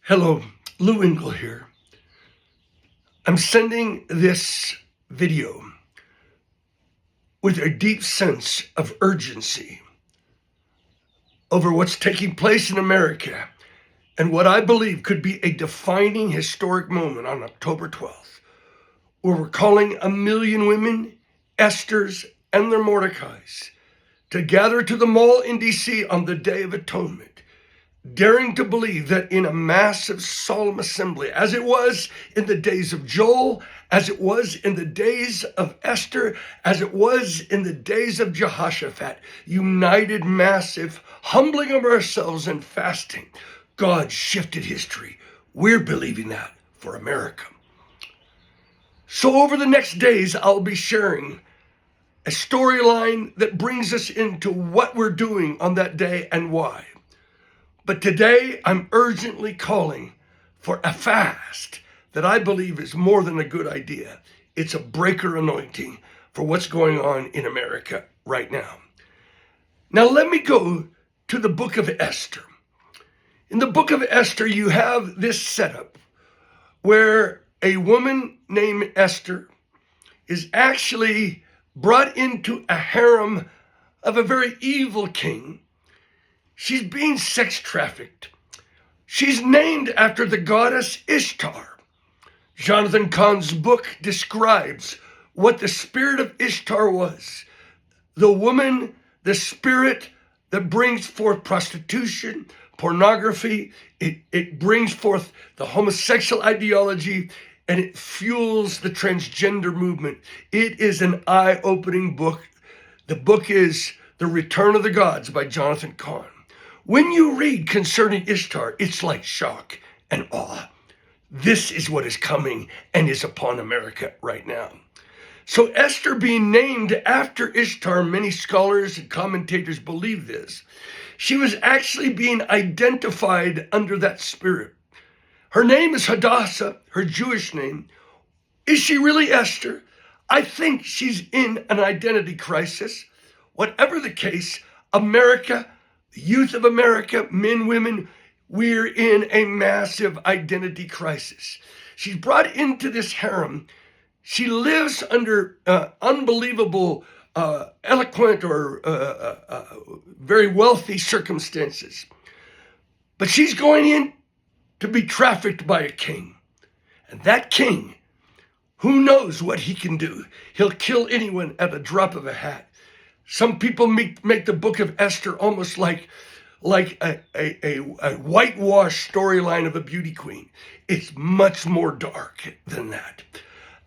Hello, Lou Engle here. I'm sending this video with a deep sense of urgency over what's taking place in America and what I believe could be a defining historic moment on October 12th, where we're calling 1,000,000 women, Esthers, and their Mordecais to gather to the mall in DC on the Day of Atonement, daring to believe that in a massive solemn assembly, as it was in the days of Joel, as it was in the days of Esther, as it was in the days of Jehoshaphat, united, massive, humbling of ourselves and fasting, God shifted history. We're believing that for America. So over the next days, I'll be sharing a storyline that brings us into what we're doing on that day and why. But today, I'm urgently calling for a fast that I believe is more than a good idea. It's a breaker anointing for what's going on in America right now. Now, let me go to the book of Esther. In the book of Esther, you have this setup where a woman named Esther is actually brought into a harem of a very evil king. She's being sex trafficked. She's named after the goddess Ishtar. Jonathan Cahn's book describes what the spirit of Ishtar was. The woman, the spirit that brings forth prostitution, pornography. It brings forth the homosexual ideology, and it fuels the transgender movement. It is an eye-opening book. The book is The Return of the Gods by Jonathan Cahn. When you read concerning Ishtar, it's like shock and awe. This is what is coming and is upon America right now. So Esther being named after Ishtar, many scholars and commentators believe this. She was actually being identified under that spirit. Her name is Hadassah, her Jewish name. Is she really Esther? I think she's in an identity crisis. Whatever the case, America, the youth of America, men, women, we're in a massive identity crisis. She's brought into this harem. She lives under unbelievable, eloquent, or very wealthy circumstances. But she's going in to be trafficked by a king. And that king, who knows what he can do? He'll kill anyone at the drop of a hat. Some people make the book of Esther almost like a whitewash storyline of a beauty queen. It's much more dark than that.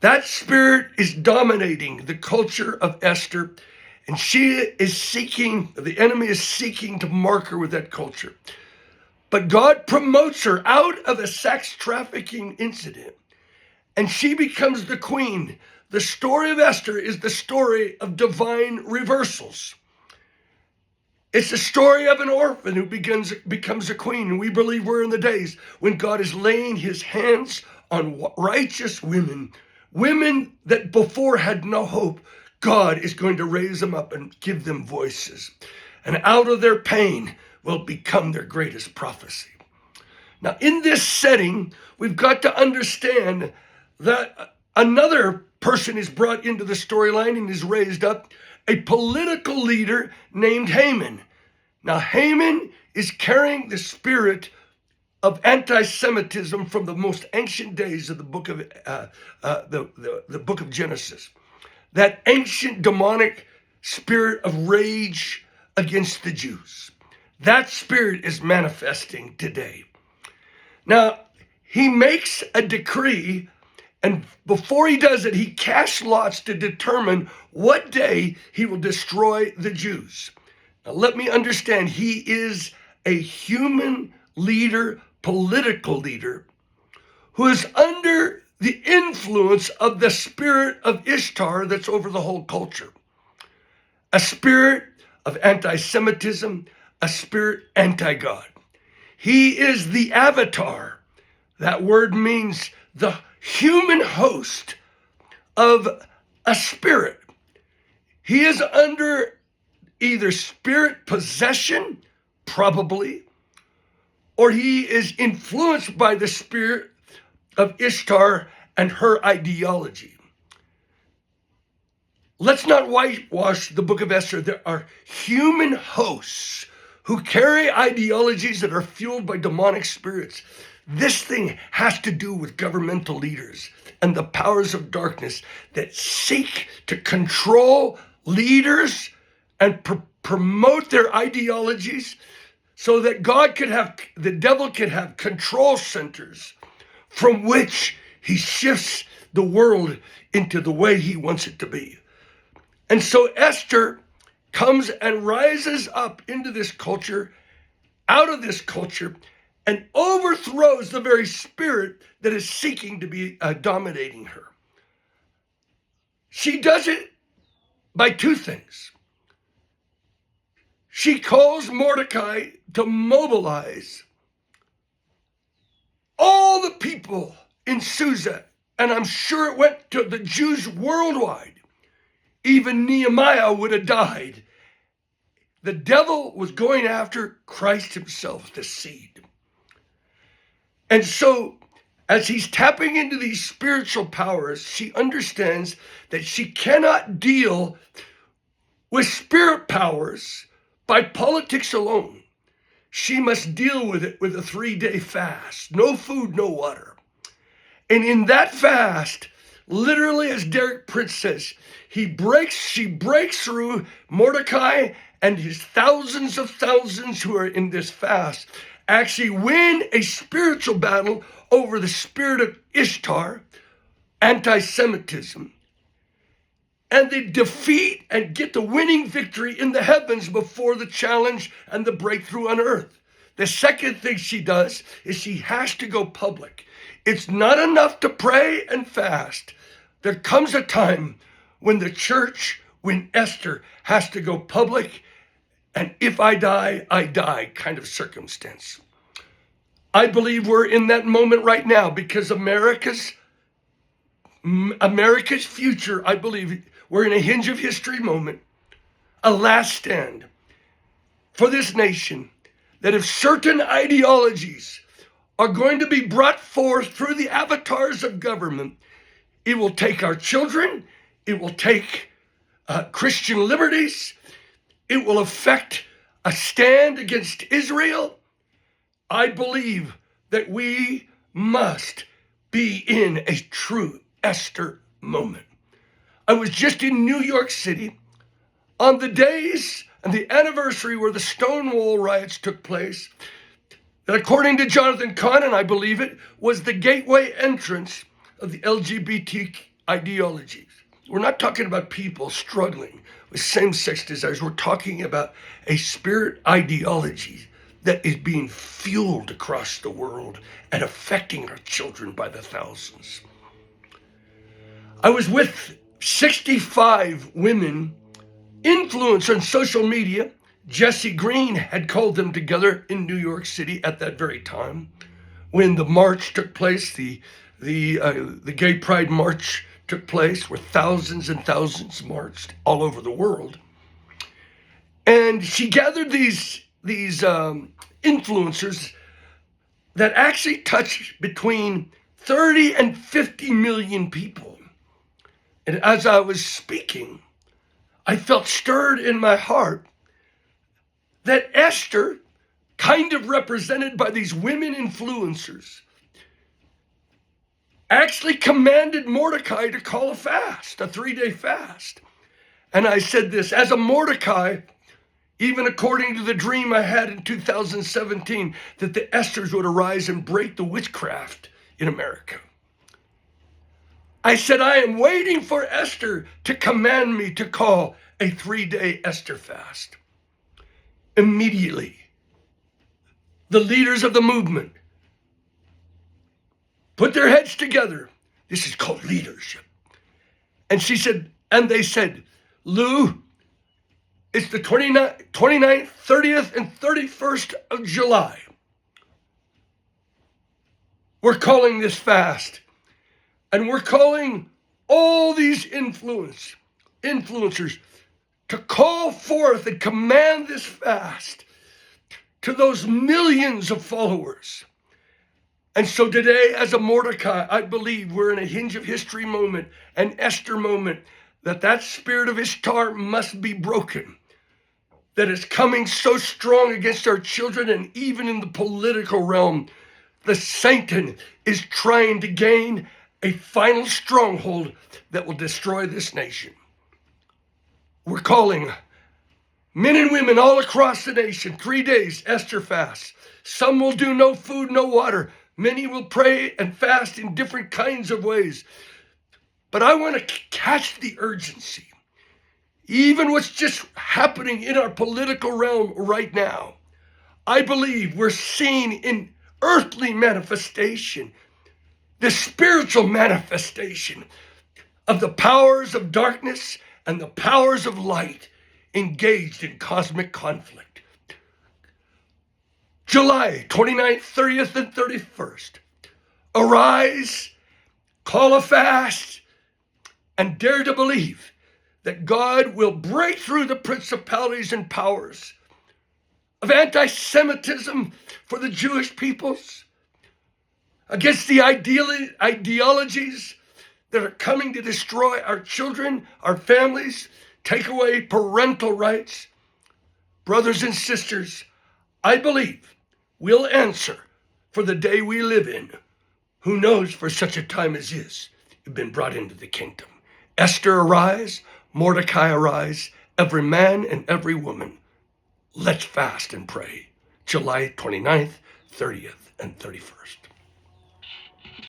That spirit is dominating the culture of Esther, and the enemy is seeking to mark her with that culture. But God promotes her out of a sex trafficking incident, and she becomes the queen. The story of Esther is the story of divine reversals. It's the story of an orphan who becomes a queen. And we believe we're in the days when God is laying his hands on righteous women that before had no hope. God is going to raise them up and give them voices. And out of their pain will become their greatest prophecy. Now, in this setting, we've got to understand that another person is brought into the storyline and is raised up, a political leader named Haman. Now, Haman is carrying the spirit of anti-Semitism from the most ancient days of the book of the book of Genesis. That ancient demonic spirit of rage against the Jews. That spirit is manifesting today. Now, he makes a decree, and before he does it, he casts lots to determine what day he will destroy the Jews. Now, let me understand, he is a human leader, political leader, who is under the influence of the spirit of Ishtar that's over the whole culture. A spirit of anti-Semitism, a spirit anti-God. He is the avatar. That word means the human host of a spirit. He is under either spirit possession, probably, or he is influenced by the spirit of Ishtar and her ideology. Let's not whitewash the book of Esther. There are human hosts who carry ideologies that are fueled by demonic spirits. This thing has to do with governmental leaders and the powers of darkness that seek to control leaders and promote their ideologies so that the devil could have control centers from which he shifts the world into the way he wants it to be. And so Esther comes and rises up into this culture, out of this culture, and overthrows the very spirit that is seeking to be dominating her. She does it by two things. She calls Mordecai to mobilize all the people in Susa, and I'm sure it went to the Jews worldwide. Even Nehemiah would have died. The devil was going after Christ himself, the seed. And so, as he's tapping into these spiritual powers, she understands that she cannot deal with spirit powers by politics alone. She must deal with it with a 3-day fast. No food, no water. And in that fast, literally, as Derek Prince says, she breaks through Mordecai and his thousands of thousands who are in this fast, actually win a spiritual battle over the spirit of Ishtar, anti-Semitism, and they defeat and get the winning victory in the heavens before the challenge and the breakthrough on earth. The second thing she does is she has to go public. It's not enough to pray and fast. There comes a time when the church, when Esther has to go public, and if I die, I die kind of circumstance. I believe we're in that moment right now because America's future, I believe we're in a hinge of history moment, a last stand for this nation, that if certain ideologies are going to be brought forth through the avatars of government, it will take our children, it will take Christian liberties, it will affect a stand against Israel. I believe that we must be in a true Esther moment. I was just in New York City on the days and the anniversary where the Stonewall riots took place, that according to Jonathan Cahn, and I believe it, was the gateway entrance of the LGBT ideologies. We're not talking about people struggling with same-sex desires. We're talking about a spirit ideology that is being fueled across the world and affecting our children by the thousands. I was with 65 women influenced on social media. Jesse Green had called them together in New York City at that very time when the march took place, the Gay Pride March took place, where thousands and thousands marched all over the world. And she gathered these influencers that actually touched between 30 and 50 million people. And as I was speaking, I felt stirred in my heart that Esther, kind of represented by these women influencers, actually commanded Mordecai to call a fast, a 3-day fast. And I said this, as a Mordecai, even according to the dream I had in 2017, that the Esthers would arise and break the witchcraft in America. I said, I am waiting for Esther to command me to call a 3-day Esther fast. Immediately, the leaders of the movement put their heads together. This is called leadership. And they said, Lou, it's the 29th, 30th, and 31st of July. We're calling this fast. And we're calling all these influencers to call forth and command this fast to those millions of followers. And so today, as a Mordecai, I believe we're in a hinge of history moment, an Esther moment, that spirit of Ishtar must be broken, that is coming so strong against our children, and even in the political realm, the Satan is trying to gain a final stronghold that will destroy this nation. We're calling men and women all across the nation 3 days Esther fast. Some will do no food, no water. Many will pray and fast in different kinds of ways. But I want to catch the urgency. Even what's just happening in our political realm right now, I believe we're seeing in earthly manifestation, the spiritual manifestation of the powers of darkness and the powers of light engaged in cosmic conflict. July 29th, 30th, and 31st. Arise, call a fast, and dare to believe that God will break through the principalities and powers of anti-Semitism for the Jewish peoples, against the ideologies that are coming to destroy our children, our families, take away parental rights. Brothers and sisters, I believe we'll answer for the day we live in. Who knows, for such a time as this, you've been brought into the kingdom. Esther, arise. Mordecai, arise. Every man and every woman, let's fast and pray. July 29th, 30th, and 31st.